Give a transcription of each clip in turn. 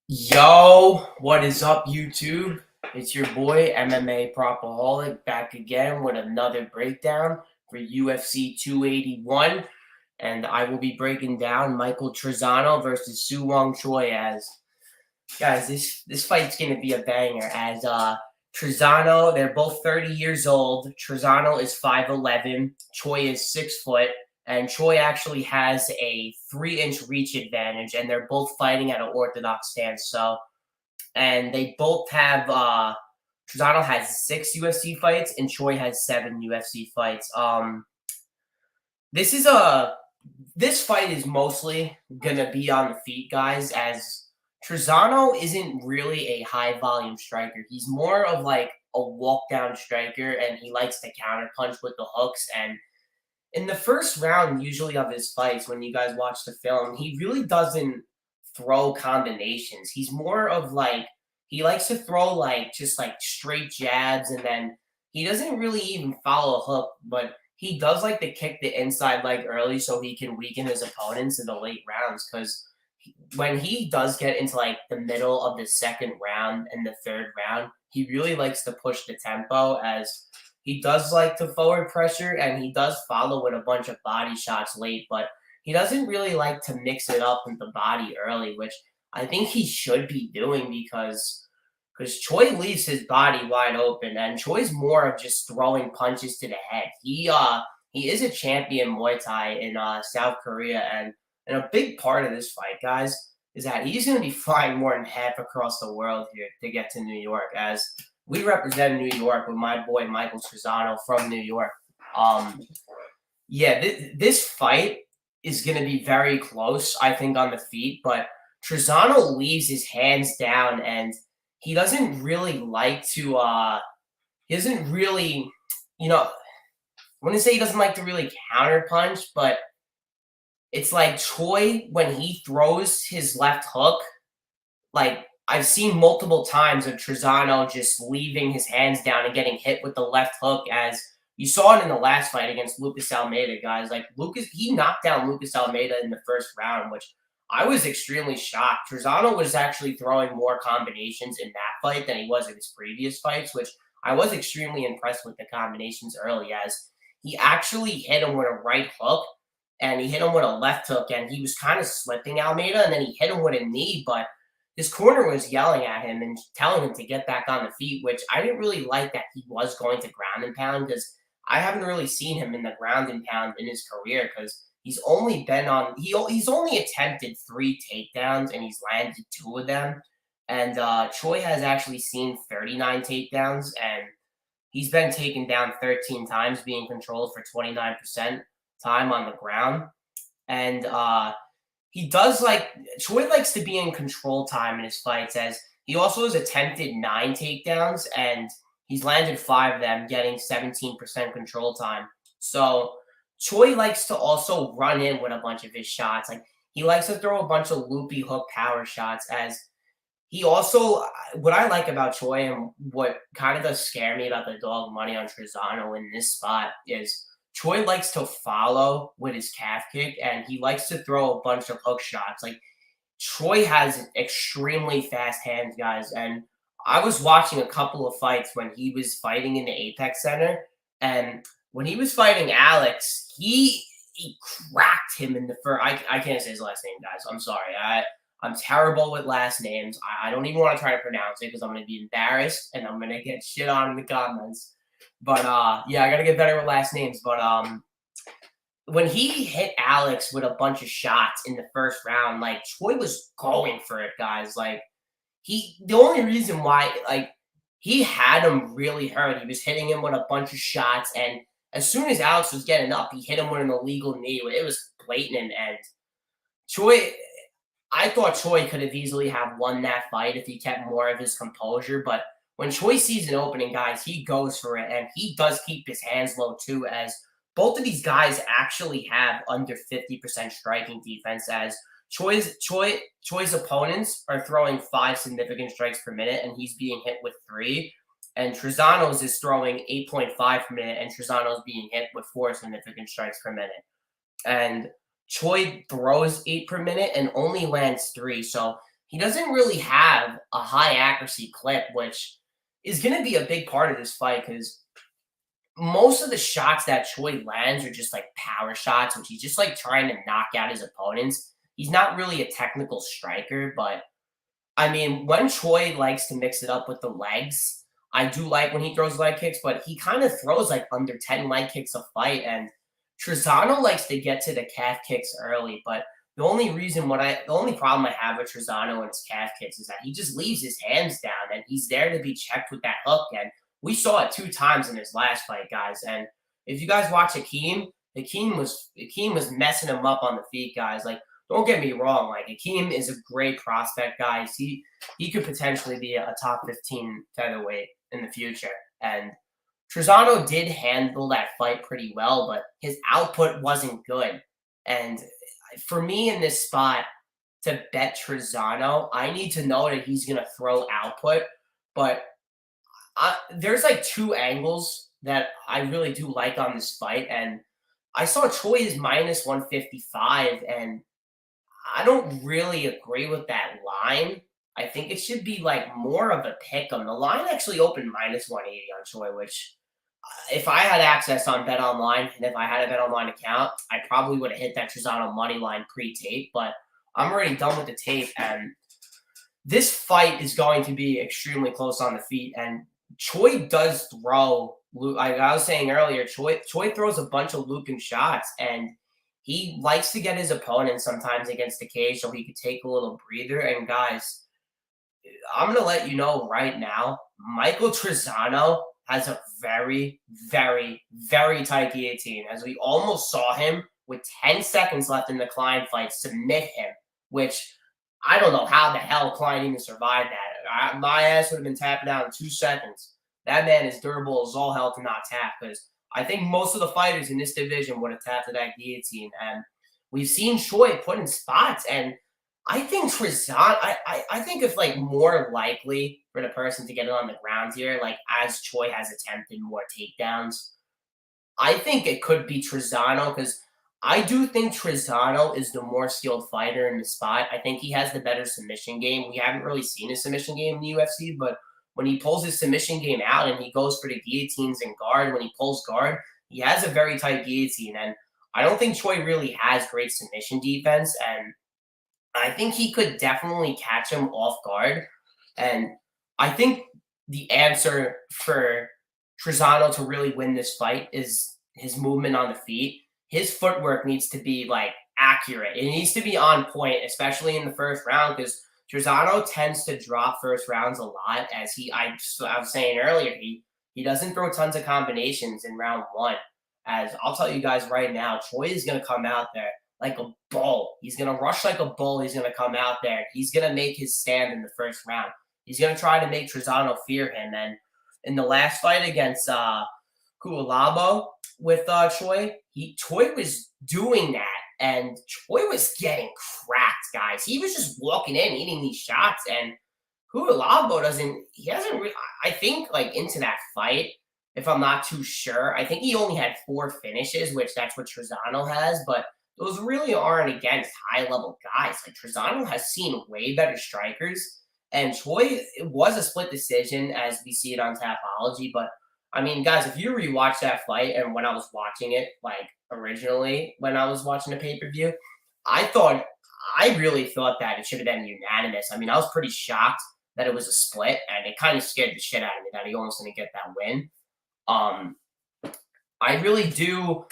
Yo, what is up, YouTube? It's your boy MMA Propaholic back again with another breakdown for UFC 281, and I will be breaking down Michael Trizano versus Choi. As guys, this fight's gonna be a banger. As Trizano, they're both 30 years old. Trizano is 5'11", Choi is 6 foot, and Choi actually has a 3-inch reach advantage, and they're both fighting at an orthodox stance. And they both have Trizano has 6 UFC fights and Choi has 7 UFC fights. This is a this fight is mostly gonna be on the feet, guys, as Trizano isn't really a high volume striker. He's more of like a walk down striker, and he likes to counter punch with the hooks. And in the first round, usually of his fights, when you guys watch the film, he really doesn't throw combinations. He's more of like he likes to throw like just like straight jabs, and then he doesn't really even follow a hook, but he does like to kick the inside leg early so he can weaken his opponents in the late rounds. Because when he does get into like the middle of the second round and the third round, he really likes to push the tempo, as he does like to forward pressure and he does follow with a bunch of body shots late, but he doesn't really like to mix it up with the body early, which I think he should be doing because Choi leaves his body wide open, and Choi's more of just throwing punches to the head. He is a champion Muay Thai in South Korea, and a big part of this fight, guys, is that he's going to be flying more than half across the world here to get to New York, as we represent New York with my boy Michael Trizano from New York. Um, yeah, this fight is going to be very close, I think, on the feet, but Trizano leaves his hands down, and he doesn't really like to, he doesn't really, I wouldn't say he doesn't like to really counter punch, but it's like Choi, when he throws his left hook, like I've seen multiple times of Trizano just leaving his hands down and getting hit with the left hook, as you saw it in the last fight against Lucas Almeida, guys. Like Lucas, he knocked down Lucas Almeida in the first round, which I was extremely shocked. Trizano was actually throwing more combinations in that fight than he was in his previous fights, which I was extremely impressed with the combinations early, as he actually hit him with a right hook and he hit him with a left hook, and he was kind of slipping Almeida, and then he hit him with a knee, but his corner was yelling at him and telling him to get back on the feet, which I didn't really like that he was going to ground and pound, because I haven't really seen him in the ground and pound in his career, because he's only attempted 3 takedowns and he's landed 2 of them. And Choi has actually seen 39 takedowns, and he's been taken down 13 times, being controlled for 29% time on the ground. And he does like Choi likes to be in control time in his fights, as he also has attempted 9 takedowns and he's landed 5 of them, getting 17% control time. So Choi likes to also run in with a bunch of his shots. Like he likes to throw a bunch of loopy hook power shots, as he also, what I like about Choi and what kind of does scare me about the dog money on Trizano in this spot is Choi likes to follow with his calf kick, and he likes to throw a bunch of hook shots. Like Choi has extremely fast hands, guys. And I was watching a couple of fights when he was fighting in the Apex Center, and when he was fighting Alex, he cracked him in the first. I can't say his last name, guys. I'm sorry. I'm terrible with last names. I don't even want to try to pronounce it because I'm gonna be embarrassed and I'm gonna get shit on in the comments. But yeah, I gotta get better with last names. But when he hit Alex with a bunch of shots in the first round, like Choi was going for it, guys. Like the only reason why, like, he had him really hurt. He was hitting him with a bunch of shots, and as soon as Alex was getting up, he hit him with an illegal knee. It was blatant, and Choi. I thought Choi could have easily have won that fight if he kept more of his composure. But when Choi sees an opening, guys, he goes for it, and he does keep his hands low too, as both of these guys actually have under 50% striking defense, as Choi's opponents are throwing 5 significant strikes per minute, and he's being hit with 3. And Trizano's is throwing 8.5 per minute, and Trizano's being hit with 4 significant strikes per minute. And Choi throws 8 per minute and only lands 3. So he doesn't really have a high accuracy clip, which is going to be a big part of this fight because most of the shots that Choi lands are just like power shots, which he's just like trying to knock out his opponents. He's not really a technical striker, but I mean, when Choi likes to mix it up with the legs, I do like when he throws leg kicks, but he kind of throws like under 10 leg kicks a fight. And Trizano likes to get to the calf kicks early, but the only problem I have with Trizano and his calf kicks is that he just leaves his hands down and he's there to be checked with that hook. And we saw it 2 times in his last fight, guys. And if you guys watch Hakeem was messing him up on the feet, guys. Like, don't get me wrong, like Hakeem is a great prospect, guys. He could potentially be a top 15 featherweight in the future. And Trizano did handle that fight pretty well, but his output wasn't good. And for me in this spot to bet Trizano, I need to know that he's gonna throw output. But there's like two angles that I really do like on this fight, and I saw Choi is minus 155, and I don't really agree with that line. I think it should be like more of a pick 'em. The line actually opened minus 180 on Choi, which if I had access on Bet Online and if I had a Bet Online account, I probably would have hit that Trizano money line pre-tape. But I'm already done with the tape, and this fight is going to be extremely close on the feet. And Choi does throw. Like I was saying earlier, Choi throws a bunch of looping shots, and he likes to get his opponent sometimes against the cage so he could take a little breather. And guys, I'm gonna let you know right now, Michael Trizano has a very, very, very tight guillotine, as we almost saw him with 10 seconds left in the Klein fight submit him, which I don't know how the hell Klein even survived that. My ass would have been tapping out in 2 seconds. That man is durable as all hell to not tap because I think most of the fighters in this division would have tapped to that guillotine. And we've seen Choi put in spots, and I think Trizan, I think if like more likely for the person to get it on the ground here, like as Choi has attempted more takedowns, I think it could be Trizano because I do think Trizano is the more skilled fighter in the spot. I think he has the better submission game. We haven't really seen a submission game in the UFC, but when he pulls his submission game out and he goes for the guillotines and guard, when he pulls guard, he has a very tight guillotine. And I don't think Choi really has great submission defense. And I think he could definitely catch him off guard. And I think the answer for Trizano to really win this fight is his movement on the feet. His footwork needs to be like accurate. It needs to be on point, especially in the first round, because Trizano tends to drop first rounds a lot. As I was saying earlier, he doesn't throw tons of combinations in round one. As I'll tell you guys right now, Choi is going to come out there like a bull. He's going to rush like a bull. He's going to come out there. He's going to make his stand in the first round. He's going to try to make Trizano fear him. And in the last fight against Kualabo with Choi was doing that. And Choi was getting cracked, guys. He was just walking in, eating these shots. And Kualabo I think, like, into that fight, if I'm not too sure, I think he only had 4 finishes, which that's what Trizano has. But those really aren't against high-level guys. Like, Trizano has seen way better strikers. And Choi, it was a split decision as we see it on Tapology. But, I mean, guys, if you rewatch that fight and when I was watching it, like, originally when I was watching the pay-per-view, I really thought that it should have been unanimous. I mean, I was pretty shocked that it was a split, and it kind of scared the shit out of me that he almost didn't get that win. I really do.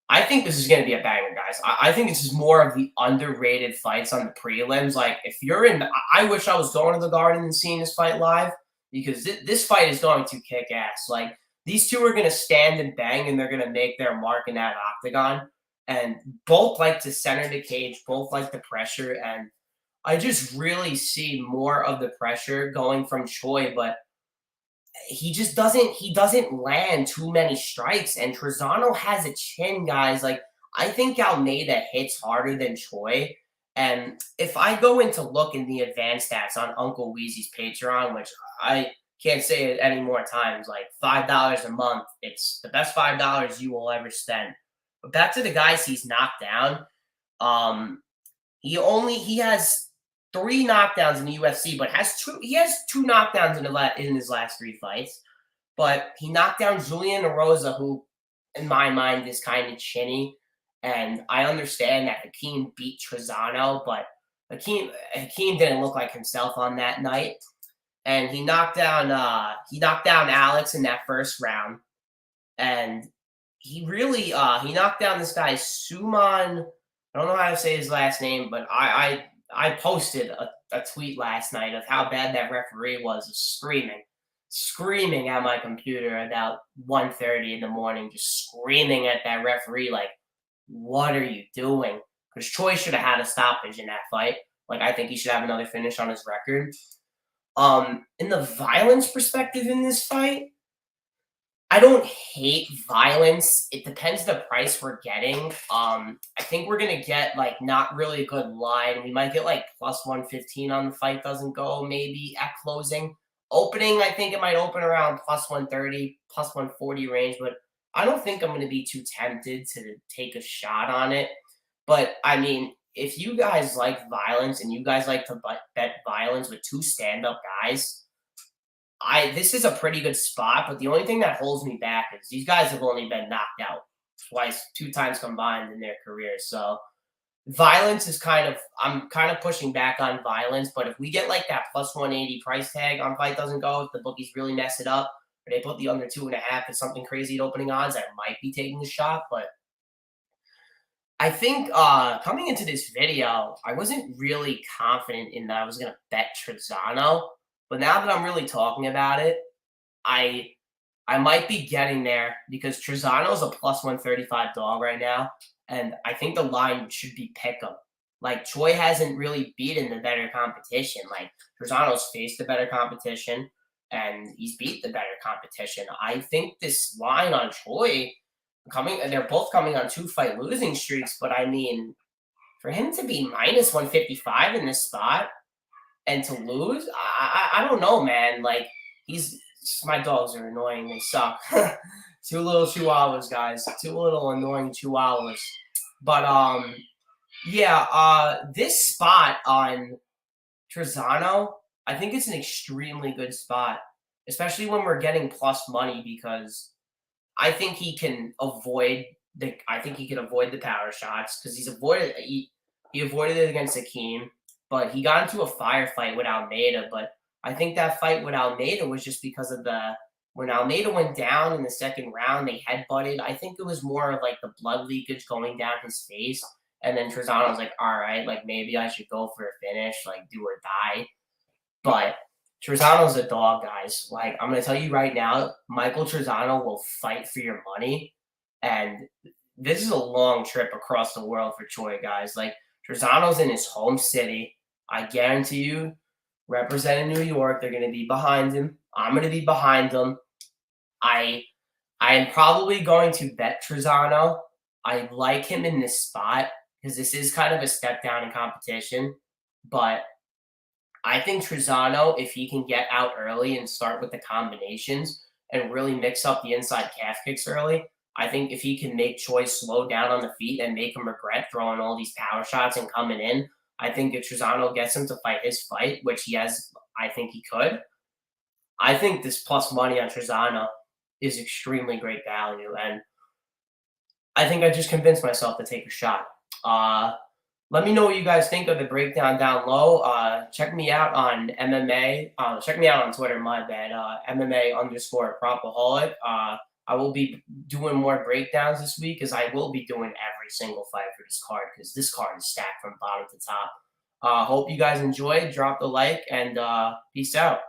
I think this is going to be a banger, guys. I think this is more of the underrated fights on the prelims. Like, if you're in, I wish I was going to the Garden and seeing this fight live because this fight is going to kick ass. Like, these two are going to stand and bang, and they're going to make their mark in that octagon. And both like to center the cage, both like the pressure. And I just really see more of the pressure going from Choi, but he doesn't land too many strikes. And Trizano has a chin, guys. Like, I think Almeida hits harder than Choi. And if I go into look in the advanced stats on Uncle Weezy's Patreon, which I can't say it any more times, like $5 a month, it's the best $5 you will ever spend. But back to the guys he's knocked down. He has 3 knockdowns in the UFC, but he has 2 knockdowns in his last 3 fights. But he knocked down Julian Erosa, who, in my mind, is kind of chinny. And I understand that Hakeem beat Trizano, but Hakeem didn't look like himself on that night. And he knocked down Alex in that first round. And he knocked down this guy Suman. I don't know how to say his last name, but I posted a tweet last night of how bad that referee was screaming at my computer at about 1:30 in the morning, just screaming at that referee like, what are you doing? Because Choi should have had a stoppage in that fight. Like, I think he should have another finish on his record. In the violence perspective in this fight, I don't hate violence. It depends the price we're getting. I think we're gonna get like not really a good line. We might get like plus 115 on the fight doesn't go, maybe at closing. Opening, I think it might open around plus 130, plus 140 range, but I don't think I'm gonna be too tempted to take a shot on it. But I mean, if you guys like violence and you guys like to bet violence with 2 stand-up guys, this is a pretty good spot, but the only thing that holds me back is these guys have only been knocked out twice, 2 times combined in their careers. So violence is I'm kind of pushing back on violence, but if we get like that plus 180 price tag on fight doesn't go, if the bookies really mess it up, or they put the under 2.5 at something crazy at opening odds, I might be taking the shot. But I think coming into this video, I wasn't really confident in that I was gonna bet Trizano, but now that I'm really talking about it, I I might be getting there because Trizano's a plus 135 dog right now, and I think the line should be pick 'em. Like Choi hasn't really beaten the better competition. Like Trizano's faced the better competition, and he's beat the better competition. I think this line on Choi they're both coming on 2 fight losing streaks, but I mean, for him to be minus 155 in this spot and to lose, I don't know, man. Like he's my dogs are annoying. They suck. 2 little chihuahuas, guys. 2 little annoying chihuahuas. But yeah. This spot on Trizano, I think it's an extremely good spot, especially when we're getting plus money because I think he can avoid the power shots because he avoided it against Akeem, but he got into a firefight with Almeida. But I think that fight with Almeida was just because of when Almeida went down in the second round, they headbutted. I think it was more of like the blood leakage going down his face. And then Trizano was like, all right, like maybe I should go for a finish, like do or die. But Trizano's a dog, guys. Like, I'm going to tell you right now, Michael Trizano will fight for your money. And this is a long trip across the world for Choi, guys. Like, Trizano's in his home city. I guarantee you, representing New York, they're going to be behind him. I'm going to be behind them. I am probably going to bet Trizano. I like him in this spot because this is kind of a step down in competition. But I think Trizano, if he can get out early and start with the combinations and really mix up the inside calf kicks early, I think if he can make Choi slow down on the feet and make him regret throwing all these power shots and coming in, I think if Trizano gets him to fight his fight, which he has, I think he could, I think this plus money on Trizano is extremely great value. And I think I just convinced myself to take a shot. Let me know what you guys think of the breakdown down low. Check me out on MMA. Check me out on Twitter, my bad. MMA_propaholic. I will be doing more breakdowns this week because I will be doing every single fight for this card because this card is stacked from bottom to top. Hope you guys enjoyed. Drop the like and peace out.